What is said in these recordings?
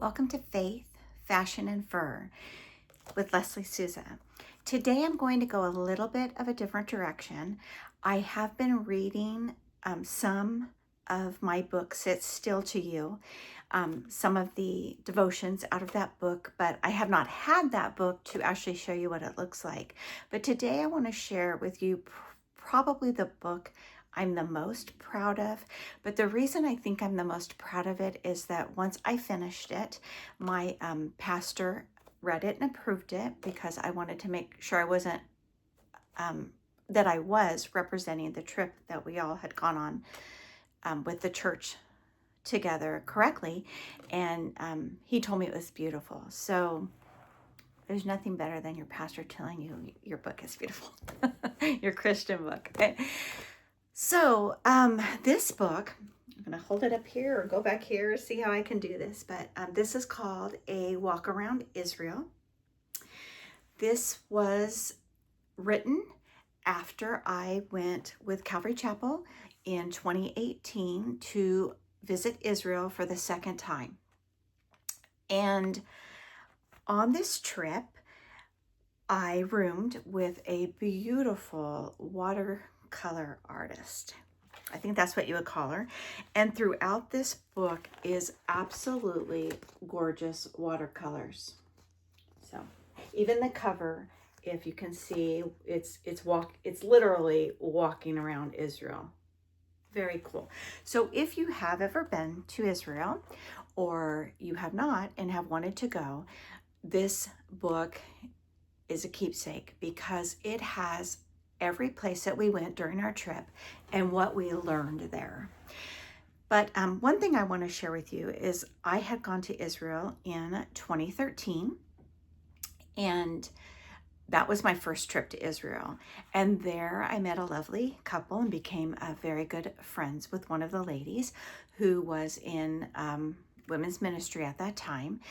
Welcome to Faith, Fashion, and Fur with Leslie Souza. Today I'm going to go a little bit of a different direction. I have been reading some of my book, Sit Still to You, some of the devotions out of that book, but I have not had that book to actually show you what it looks like. But today I want to share with you probably the book I'm the most proud of. But the reason I think I'm the most proud of it is that once I finished it, my pastor read it and approved it because I wanted to make sure I wasn't, that I was representing the trip that we all had gone on with the church together correctly. And he told me it was beautiful. So there's nothing better than your pastor telling you your book is beautiful, your Christian book. So this book, I'm going to hold it up here or go back here, see how I can do this. But this is called A Walk Around Israel. This was written after I went with Calvary Chapel in 2018 to visit Israel for the second time. And on this trip, I roomed with a beautiful watercolor artist. I think that's what you would call her. And throughout this book is absolutely gorgeous watercolors. So even the cover, if you can see, it's literally walking around Israel. Very cool. So if you have ever been to Israel or you have not and have wanted to go, this book is a keepsake because it has every place that we went during our trip and what we learned there. But one thing I want to share with you is I had gone to Israel in 2013, and that was my first trip to Israel. And there I met a lovely couple and became very good friends with one of the ladies who was in women's ministry at that time.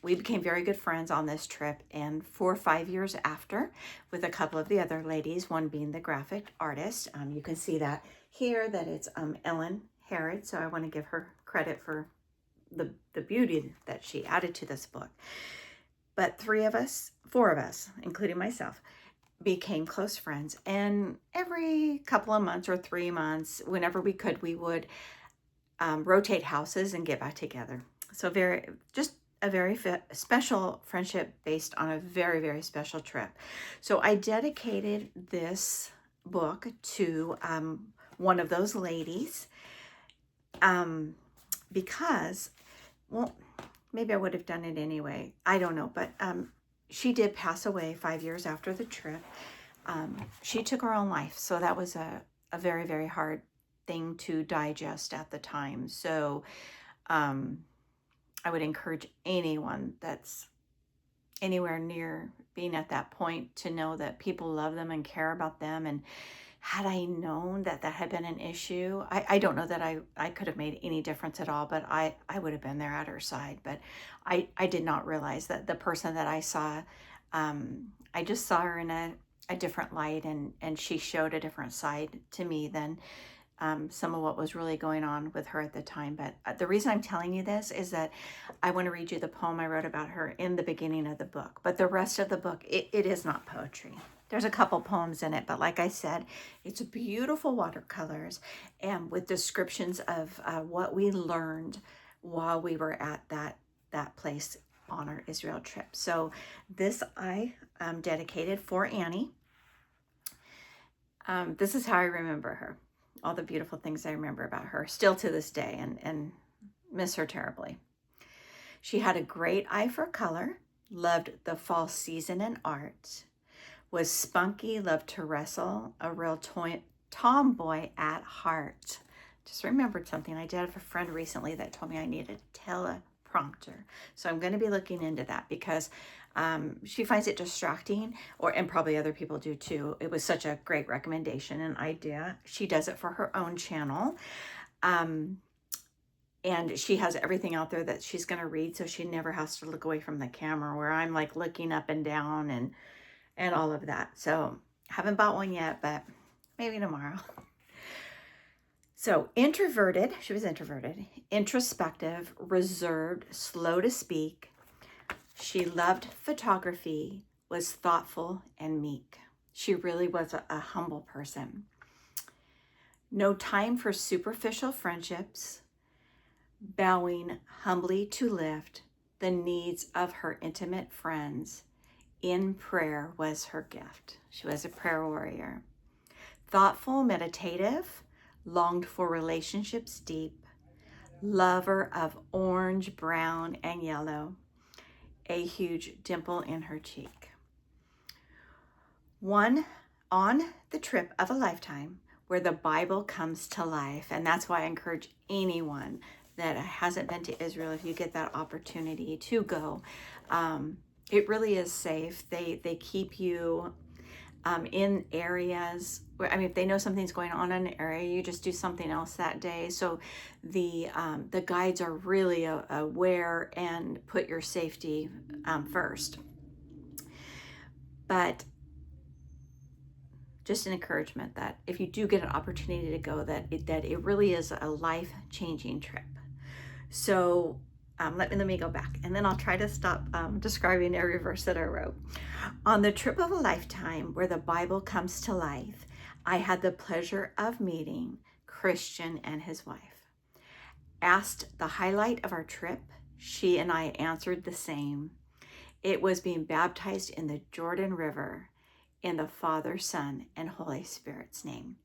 We became very good friends on this trip, and 4 or 5 years after, with a couple of the other ladies, one being the graphic artist. You can see that here, that it's Ellen Harrod, so I want to give her credit for the beauty that she added to this book. But 4 of us, including myself, became close friends, and every couple of months or 3 months, whenever we could, we would rotate houses and get back together. So just a very special friendship based on a very, very special trip. So I dedicated this book to one of those ladies because, well, maybe I would have done it anyway. I don't know, but she did pass away 5 years after the trip. She took her own life, so that was a very, very hard thing to digest at the time. So I would encourage anyone that's anywhere near being at that point to know that people love them and care about them. And had I known that that had been an issue, I don't know that I could have made any difference at all, but I would have been there at her side. But I did not realize that the person that I saw, I just saw her in a different light, and she showed a different side to me than some of what was really going on with her at the time. But the reason I'm telling you this is that I want to read you the poem I wrote about her in the beginning of the book. But the rest of the book, it is not poetry. There's a couple poems in it, but like I said, it's beautiful watercolors and with descriptions of what we learned while we were at that place on our Israel trip. So this I dedicated for Annie. This is how I remember her. All the beautiful things I remember about her still to this day, and miss her terribly. She had a great eye for color, loved the fall season and art, was spunky, loved to wrestle, a real tomboy at heart. Just remembered something. I did have a friend recently that told me I needed a teleprompter. So I'm going to be looking into that because she finds it distracting, and probably other people do too. It was such a great recommendation and idea. She does it for her own channel. And she has everything out there that she's going to read, so she never has to look away from the camera where I'm like looking up and down and all of that. So haven't bought one yet, but maybe tomorrow. So introverted, she was introverted, introspective, reserved, slow to speak. She loved photography, was thoughtful and meek. She really was a humble person. No time for superficial friendships, bowing humbly to lift the needs of her intimate friends. In prayer was her gift. She was a prayer warrior. Thoughtful, meditative, longed for relationships deep, lover of orange, brown, and yellow, a huge dimple in her cheek. One on the trip of a lifetime where the Bible comes to life. And that's why I encourage anyone that hasn't been to Israel, if you get that opportunity to go. It really is safe. They keep you in areas where, I mean, if they know something's going on in an area, you just do something else that day. So the guides are really aware and put your safety first. But just an encouragement that if you do get an opportunity to go, that it really is a life-changing trip. So let me go back, and then I'll try to stop describing every verse that I wrote. On the trip of a lifetime where the Bible comes to life, I had the pleasure of meeting Christian and his wife. Asked the highlight of our trip, she and I answered the same. It was being baptized in the Jordan River in the Father, Son, and Holy Spirit's name.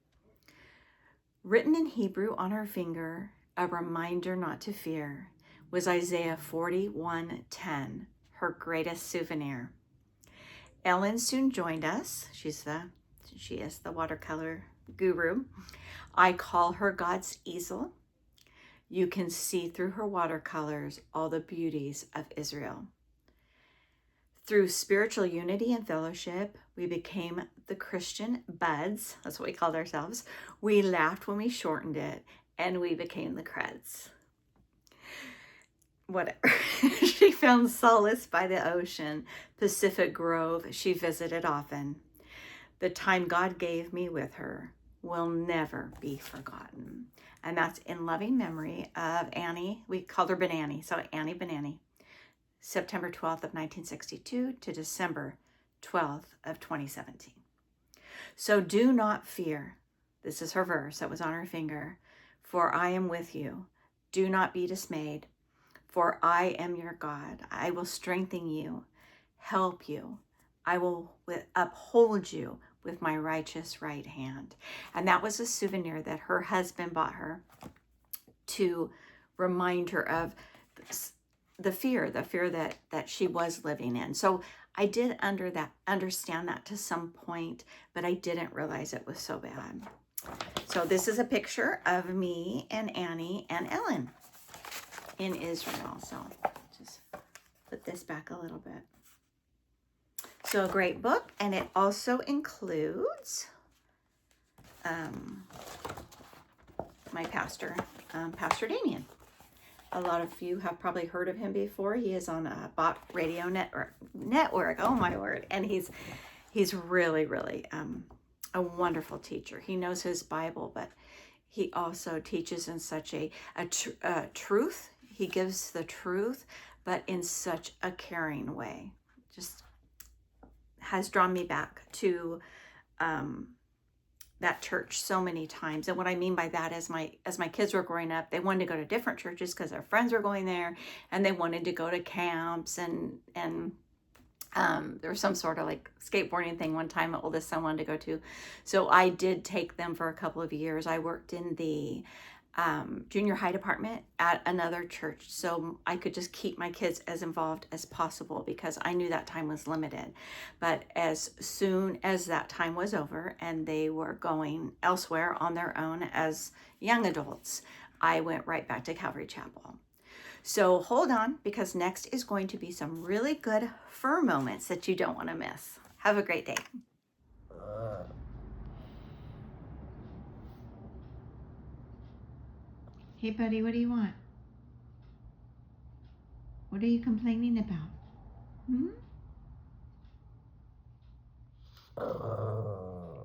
Written in Hebrew on her finger, a reminder not to fear, was Isaiah 41:10, her greatest souvenir. Ellen soon joined us. She is the watercolor guru. I call her God's easel. You can see through her watercolors all the beauties of Israel. Through spiritual unity and fellowship, we became the Christian buds. That's what we called ourselves. We laughed when we shortened it, and we became the Creds. Whatever. She found solace by the ocean, Pacific Grove. She visited often. The time God gave me with her will never be forgotten. And that's in loving memory of Annie. We called her Banani, so Annie Banani. September 12th of 1962 to December 12th of 2017. So do not fear. This is her verse that was on her finger. For I am with you. Do not be dismayed. For I am your God. I will strengthen you, help you. I will uphold you with my righteous right hand. And that was a souvenir that her husband bought her to remind her of the fear that she was living in. So I did understand that to some point, but I didn't realize it was so bad. So this is a picture of me and Annie and Ellen in Israel. So just put this back a little bit. So a great book, and it also includes my pastor, Pastor Damien. A lot of you have probably heard of him before. He is on a Bot Radio Network. Oh my word! And he's really a wonderful teacher. He knows his Bible, but he also teaches in such a truth. He gives the truth, but in such a caring way. Just has drawn me back to that church so many times. And what I mean by that is as my kids were growing up, they wanted to go to different churches because their friends were going there, and they wanted to go to camps, and there was some sort of like skateboarding thing one time my oldest son wanted to go to. So I did take them for a couple of years. I worked in the junior high department at another church, so I could just keep my kids as involved as possible because I knew that time was limited. But as soon as that time was over and they were going elsewhere on their own as young adults, I went right back to Calvary Chapel. So hold on, because next is going to be some really good fur moments that you don't want to miss. Have a great day. Hey, buddy, what do you want? What are you complaining about?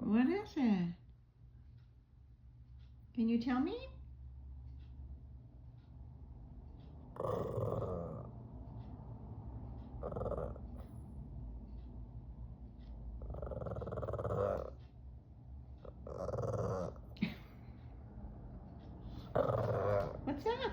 What is it? Can you tell me? What's up?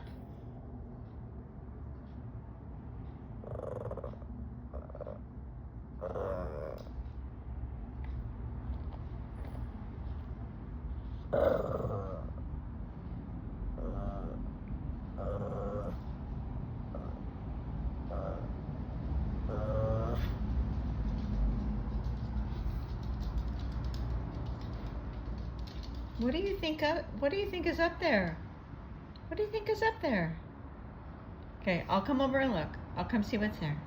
What do you think is up there? What do you think is up there? Okay, I'll come over and look. I'll come see what's there.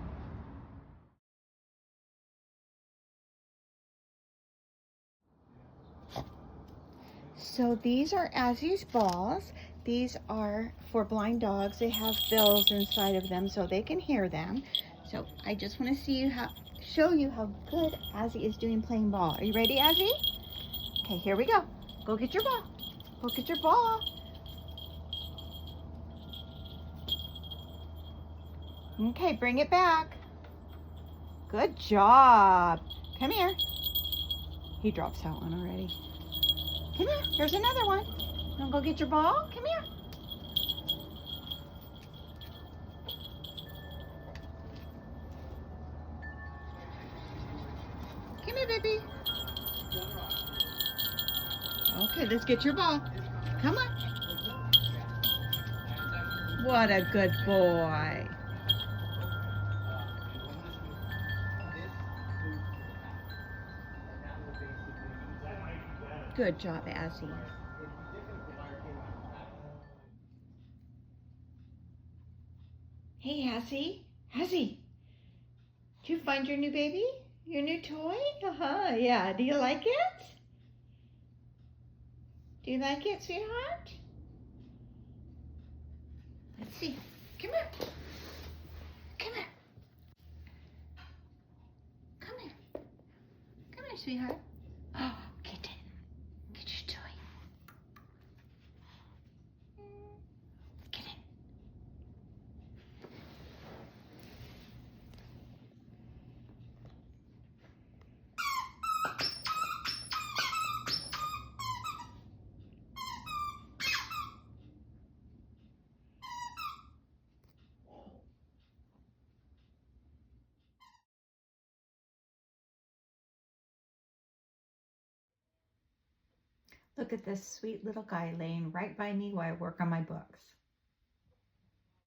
So these are Azzy's balls. These are for blind dogs. They have bells inside of them so they can hear them. So I just want to show you how good Azzy is doing playing ball. Are you ready, Azzy? Okay, here we go. Go get your ball. Go get your ball. Okay, bring it back. Good job. Come here. He drops that one already. Come here. Here's another one. Wanna go get your ball? Come here. Come here, baby. Okay, let's get your ball. Come on. What a good boy. Good job, Azzy. Hey, Azzy. Azzy, did you find your new baby? Your new toy? Yeah. Do you like it? Do you like it, sweetheart? Let's see. Come here. Come here. Come here. Come here, sweetheart. Oh, get it. Get your toy. Get it. Look at this sweet little guy laying right by me while I work on my books.